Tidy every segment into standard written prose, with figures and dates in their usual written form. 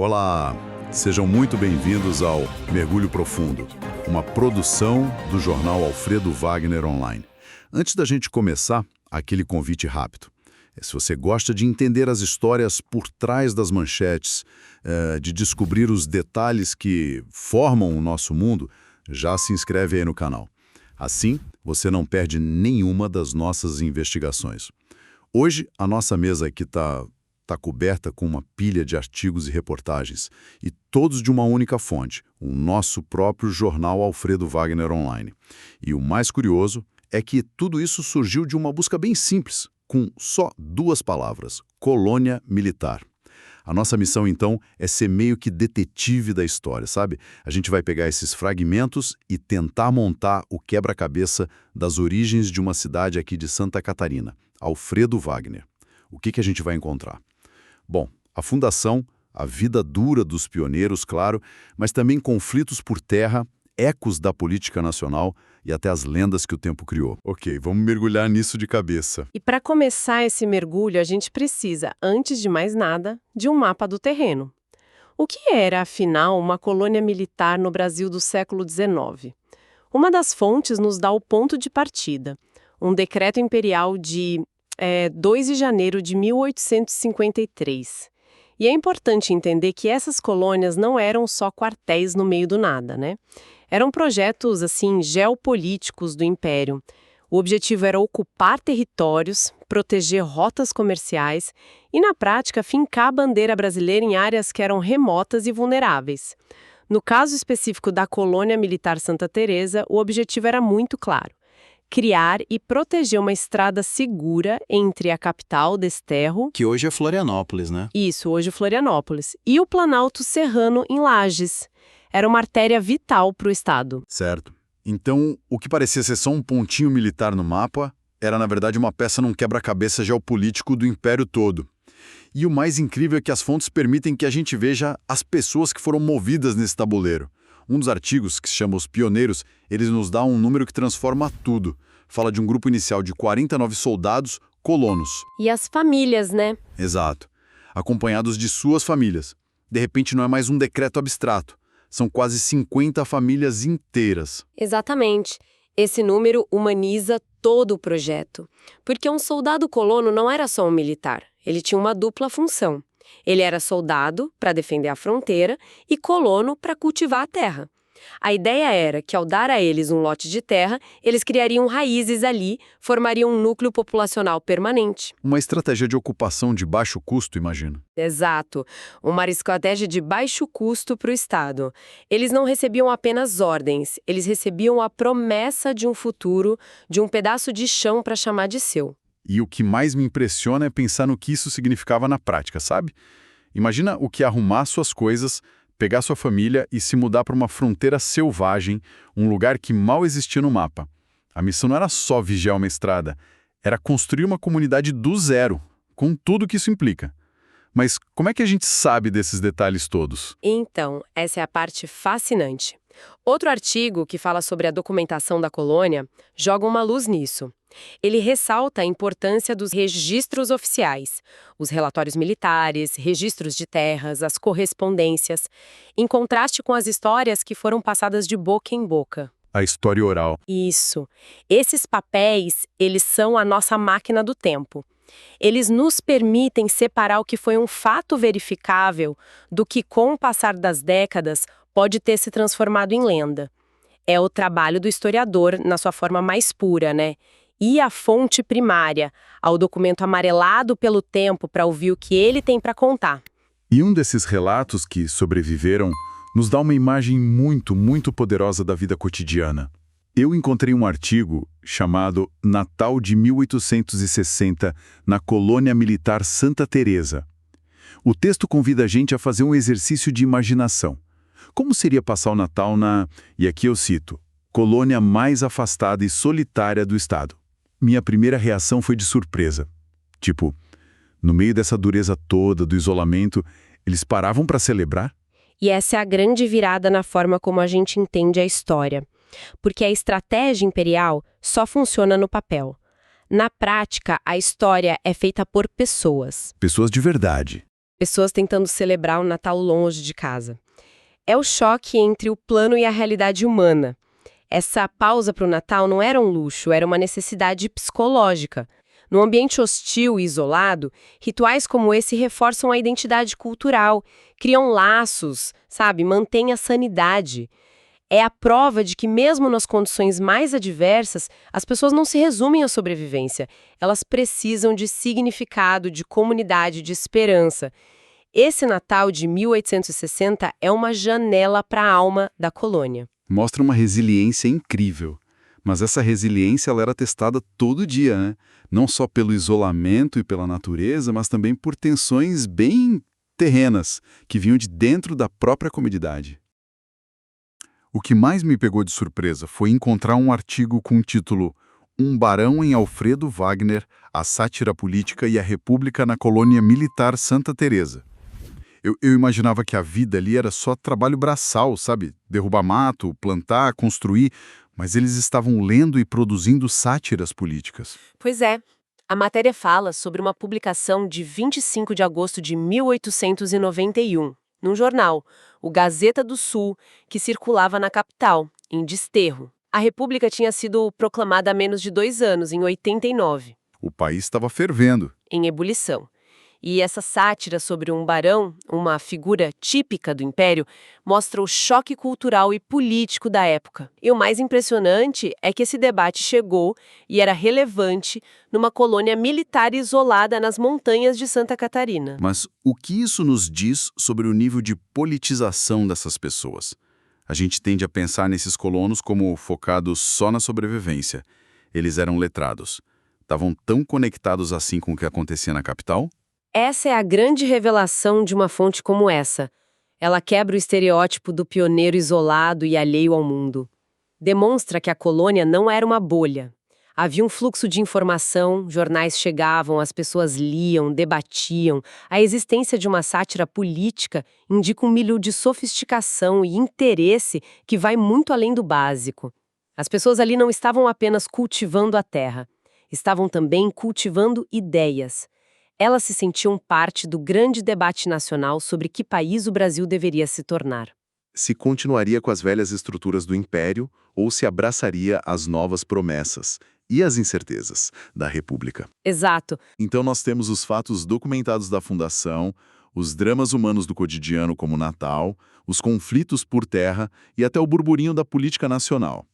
Olá, sejam muito bem-vindos ao Mergulho Profundo, uma produção do jornal Alfredo Wagner Online. Antes da gente começar, aquele convite rápido. Se você gosta de entender as histórias por trás das manchetes, de descobrir os detalhes que formam o nosso mundo, já se inscreve aí no canal. Assim, você não perde nenhuma das nossas investigações. Hoje, a nossa mesa aqui está coberta com uma pilha de artigos e reportagens, e todos de uma única fonte, o nosso próprio jornal Alfredo Wagner Online. E o mais curioso é que tudo isso surgiu de uma busca bem simples, com só 2 palavras: colônia militar. A nossa missão, então, é ser meio que detetive da história, sabe? A gente vai pegar esses fragmentos e tentar montar o quebra-cabeça das origens de uma cidade aqui de Santa Catarina, Alfredo Wagner. O que a gente vai encontrar? Bom, a fundação, a vida dura dos pioneiros, claro, mas também conflitos por terra, ecos da política nacional e até as lendas que o tempo criou. Ok, vamos mergulhar nisso de cabeça. E para começar esse mergulho, a gente precisa, antes de mais nada, de um mapa do terreno. O que era, afinal, uma colônia militar no Brasil do século XIX? Uma das fontes nos dá o ponto de partida, um decreto imperial de 2 de janeiro de 1853. E é importante entender que essas colônias não eram só quartéis no meio do nada, né? Eram projetos, assim, geopolíticos do Império. O objetivo era ocupar territórios, proteger rotas comerciais e, na prática, fincar a bandeira brasileira em áreas que eram remotas e vulneráveis. No caso específico da colônia militar Santa Teresa, o objetivo era muito claro: criar e proteger uma estrada segura entre a capital, Desterro, que hoje é Florianópolis, né? Isso, hoje Florianópolis, e o Planalto Serrano, em Lages. Era uma artéria vital para o Estado. Certo. Então, o que parecia ser só um pontinho militar no mapa era, na verdade, uma peça num quebra-cabeça geopolítico do Império todo. E o mais incrível é que as fontes permitem que a gente veja as pessoas que foram movidas nesse tabuleiro. Um dos artigos, que se chama Os Pioneiros, eles nos dá um número que transforma tudo. Fala de um grupo inicial de 49 soldados colonos. E as famílias, né? Exato. Acompanhados de suas famílias. De repente não é mais um decreto abstrato. São quase 50 famílias inteiras. Exatamente. Esse número humaniza todo o projeto. Porque um soldado colono não era só um militar. Ele tinha uma dupla função. Ele era soldado para defender a fronteira e colono para cultivar a terra. A ideia era que, ao dar a eles um lote de terra, eles criariam raízes ali, formariam um núcleo populacional permanente. Uma estratégia de ocupação de baixo custo, imagino. Exato. Uma estratégia de baixo custo para o Estado. Eles não recebiam apenas ordens, eles recebiam a promessa de um futuro, de um pedaço de chão para chamar de seu. E o que mais me impressiona é pensar no que isso significava na prática, sabe? Imagina o que é arrumar suas coisas, pegar sua família e se mudar para uma fronteira selvagem, um lugar que mal existia no mapa. A missão não era só vigiar uma estrada, era construir uma comunidade do zero, com tudo que isso implica. Mas como é que a gente sabe desses detalhes todos? Então, essa é a parte fascinante. Outro artigo que fala sobre a documentação da colônia joga uma luz nisso. Ele ressalta a importância dos registros oficiais, os relatórios militares, registros de terras, as correspondências, em contraste com as histórias que foram passadas de boca em boca. A história oral. Isso. Esses papéis, eles são a nossa máquina do tempo. Eles nos permitem separar o que foi um fato verificável do que, com o passar das décadas, pode ter se transformado em lenda. É o trabalho do historiador na sua forma mais pura, né? E a fonte primária, ao documento amarelado pelo tempo para ouvir o que ele tem para contar. E um desses relatos que sobreviveram nos dá uma imagem muito, muito poderosa da vida cotidiana. Eu encontrei um artigo chamado Natal de 1860 na Colônia Militar Santa Teresa. O texto convida a gente a fazer um exercício de imaginação. Como seria passar o Natal na, e aqui eu cito, colônia mais afastada e solitária do estado? Minha primeira reação foi de surpresa. Tipo, no meio dessa dureza toda, do isolamento, eles paravam para celebrar? E essa é a grande virada na forma como a gente entende a história. Porque a estratégia imperial só funciona no papel. Na prática, a história é feita por pessoas. Pessoas de verdade. pessoas tentando celebrar o Natal longe de casa. É o choque entre o plano e a realidade humana. Essa pausa para o Natal não era um luxo, era uma necessidade psicológica. Num ambiente hostil e isolado, rituais como esse reforçam a identidade cultural, criam laços, sabe, mantêm a sanidade. É a prova de que mesmo nas condições mais adversas, as pessoas não se resumem à sobrevivência. Elas precisam de significado, de comunidade, de esperança. Esse Natal de 1860 é uma janela para a alma da colônia. Mostra uma resiliência incrível. Mas essa resiliência ela era testada todo dia, né? Não só pelo isolamento e pela natureza, mas também por tensões bem terrenas, que vinham de dentro da própria comunidade. O que mais me pegou de surpresa foi encontrar um artigo com o título Um Barão em Alfredo Wagner, a sátira política e a república na colônia militar Santa Teresa. Eu imaginava que a vida ali era só trabalho braçal, sabe? Derrubar mato, plantar, construir, mas eles estavam lendo e produzindo sátiras políticas. Pois é. A matéria fala sobre uma publicação de 25 de agosto de 1891, num jornal, o Gazeta do Sul, que circulava na capital, em Desterro. A República tinha sido proclamada há menos de 2 anos, em 89, O país estava fervendo. em ebulição. E essa sátira sobre um barão, uma figura típica do Império, mostra o choque cultural e político da época. E o mais impressionante é que esse debate chegou e era relevante numa colônia militar isolada nas montanhas de Santa Catarina. Mas o que isso nos diz sobre o nível de politização dessas pessoas? A gente tende a pensar nesses colonos como focados só na sobrevivência. Eles eram letrados. Estavam tão conectados assim com o que acontecia na capital? Essa é a grande revelação de uma fonte como essa. Ela quebra o estereótipo do pioneiro isolado e alheio ao mundo. Demonstra que a colônia não era uma bolha. Havia um fluxo de informação, jornais chegavam, as pessoas liam, debatiam. A existência de uma sátira política indica um nível de sofisticação e interesse que vai muito além do básico. As pessoas ali não estavam apenas cultivando a terra, estavam também cultivando ideias. Elas se sentiam parte do grande debate nacional sobre que país o Brasil deveria se tornar. Se continuaria com as velhas estruturas do Império ou se abraçaria as novas promessas e as incertezas da República. Exato. Então nós temos os fatos documentados da fundação, os dramas humanos do cotidiano como o Natal, os conflitos por terra e até o burburinho da política nacional.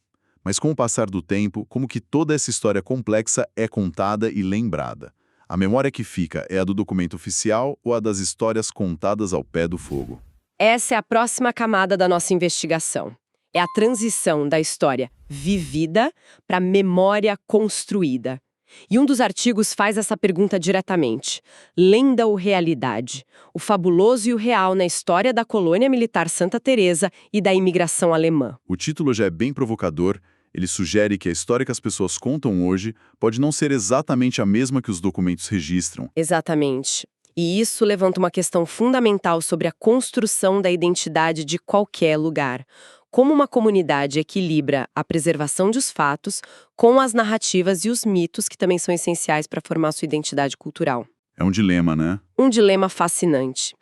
Mas com o passar do tempo, como que toda essa história complexa é contada e lembrada? A memória que fica é a do documento oficial ou a das histórias contadas ao pé do fogo? Essa é a próxima camada da nossa investigação. É a transição da história vivida para a memória construída. E um dos artigos faz essa pergunta diretamente. Lenda ou realidade? O fabuloso e o real na história da colônia militar Santa Teresa e da imigração alemã. O título já é bem provocador. Ele sugere que a história que as pessoas contam hoje pode não ser exatamente a mesma que os documentos registram. Exatamente. E isso levanta uma questão fundamental sobre a construção da identidade de qualquer lugar. Como uma comunidade equilibra a preservação dos fatos com as narrativas e os mitos que também são essenciais para formar sua identidade cultural. É um dilema, né? Um dilema fascinante.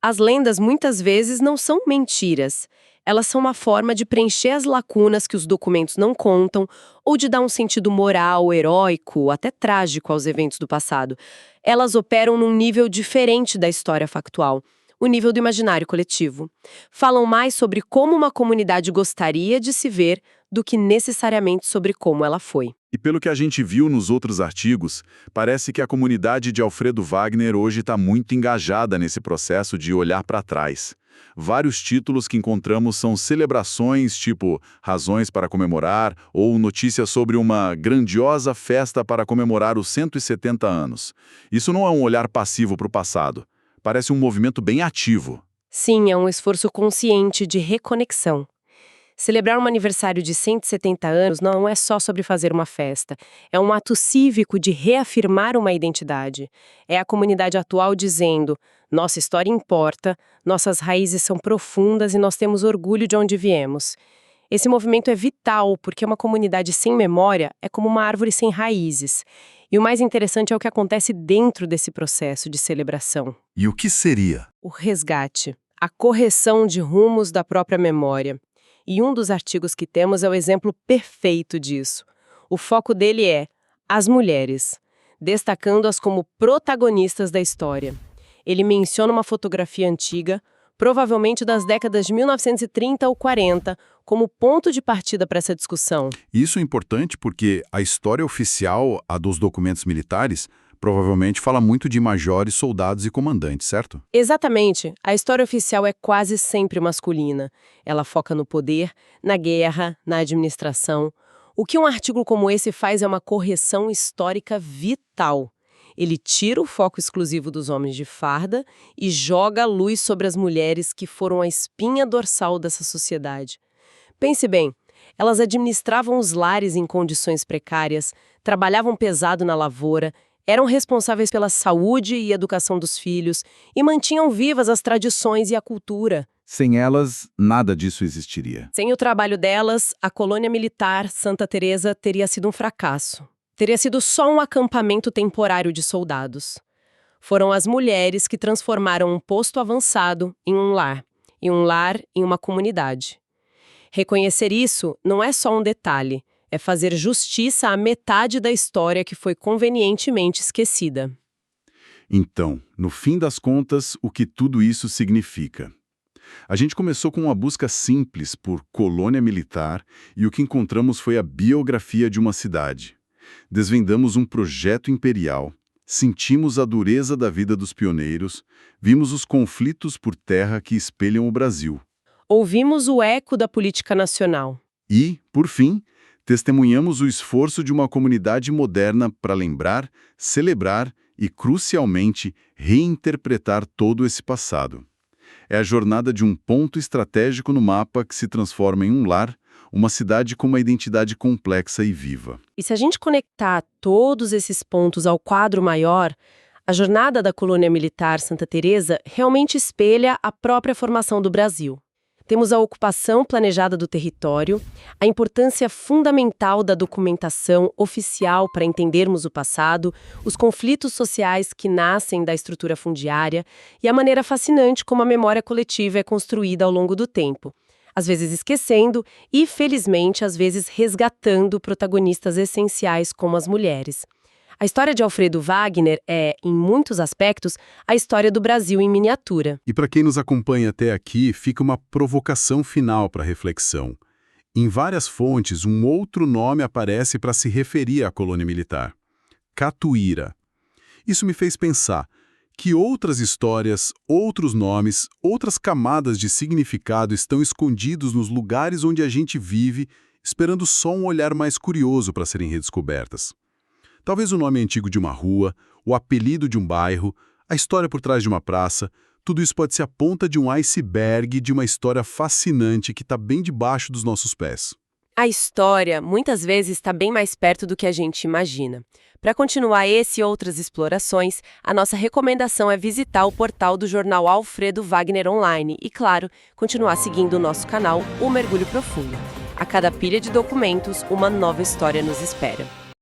As lendas muitas vezes não são mentiras. Elas são uma forma de preencher as lacunas que os documentos não contam ou de dar um sentido moral, heróico, até trágico aos eventos do passado. Elas operam num nível diferente da história factual, o nível do imaginário coletivo. Falam mais sobre como uma comunidade gostaria de se ver do que necessariamente sobre como ela foi. E pelo que a gente viu nos outros artigos, parece que a comunidade de Alfredo Wagner hoje está muito engajada nesse processo de olhar para trás. Vários títulos que encontramos são celebrações, tipo Razões para Comemorar, ou notícias sobre uma grandiosa festa para comemorar os 170 anos. Isso não é um olhar passivo para o passado. Parece um movimento bem ativo. Sim, é um esforço consciente de reconexão. Celebrar um aniversário de 170 anos não é só sobre fazer uma festa. É um ato cívico de reafirmar uma identidade. É a comunidade atual dizendo: nossa história importa, nossas raízes são profundas e nós temos orgulho de onde viemos. Esse movimento é vital porque uma comunidade sem memória é como uma árvore sem raízes. E o mais interessante é o que acontece dentro desse processo de celebração. E o que seria? O resgate, a correção de rumos da própria memória. E um dos artigos que temos é o exemplo perfeito disso. O foco dele é as mulheres, destacando-as como protagonistas da história. Ele menciona uma fotografia antiga, provavelmente das décadas de 1930 ou 40, como ponto de partida para essa discussão. Isso é importante porque a história oficial, a dos documentos militares, provavelmente fala muito de majores, soldados e comandantes, certo? Exatamente. A história oficial é quase sempre masculina. Ela foca no poder, na guerra, na administração. O que um artigo como esse faz é uma correção histórica vital. Ele tira o foco exclusivo dos homens de farda e joga a luz sobre as mulheres que foram a espinha dorsal dessa sociedade. Pense bem, elas administravam os lares em condições precárias, trabalhavam pesado na lavoura, eram responsáveis pela saúde e educação dos filhos e mantinham vivas as tradições e a cultura. Sem elas, nada disso existiria. Sem o trabalho delas, a colônia militar Santa Teresa teria sido um fracasso. Teria sido só um acampamento temporário de soldados. Foram as mulheres que transformaram um posto avançado em um lar, e um lar em uma comunidade. Reconhecer isso não é só um detalhe, é fazer justiça à metade da história que foi convenientemente esquecida. Então, no fim das contas, o que tudo isso significa? A gente começou com uma busca simples por colônia militar e o que encontramos foi a biografia de uma cidade. Desvendamos um projeto imperial, sentimos a dureza da vida dos pioneiros, vimos os conflitos por terra que espelham o Brasil. Ouvimos o eco da política nacional. E, por fim, testemunhamos o esforço de uma comunidade moderna para lembrar, celebrar e, crucialmente, reinterpretar todo esse passado. É a jornada de um ponto estratégico no mapa que se transforma em um lar, uma cidade com uma identidade complexa e viva. E se a gente conectar todos esses pontos ao quadro maior, a jornada da colônia militar Santa Teresa realmente espelha a própria formação do Brasil. Temos a ocupação planejada do território, a importância fundamental da documentação oficial para entendermos o passado, os conflitos sociais que nascem da estrutura fundiária e a maneira fascinante como a memória coletiva é construída ao longo do tempo. Às vezes esquecendo e, felizmente, às vezes resgatando protagonistas essenciais como as mulheres. A história de Alfredo Wagner é, em muitos aspectos, a história do Brasil em miniatura. E para quem nos acompanha até aqui, fica uma provocação final para reflexão. Em várias fontes, um outro nome aparece para se referir à colônia militar: Catuíra. Isso me fez pensar que outras histórias, outros nomes, outras camadas de significado estão escondidos nos lugares onde a gente vive, esperando só um olhar mais curioso para serem redescobertas. Talvez o nome antigo de uma rua, o apelido de um bairro, a história por trás de uma praça, tudo isso pode ser a ponta de um iceberg de uma história fascinante que está bem debaixo dos nossos pés. A história, muitas vezes, está bem mais perto do que a gente imagina. Para continuar esse e outras explorações, a nossa recomendação é visitar o portal do jornal Alfredo Wagner Online e, claro, continuar seguindo o nosso canal, O Mergulho Profundo. A cada pilha de documentos, uma nova história nos espera.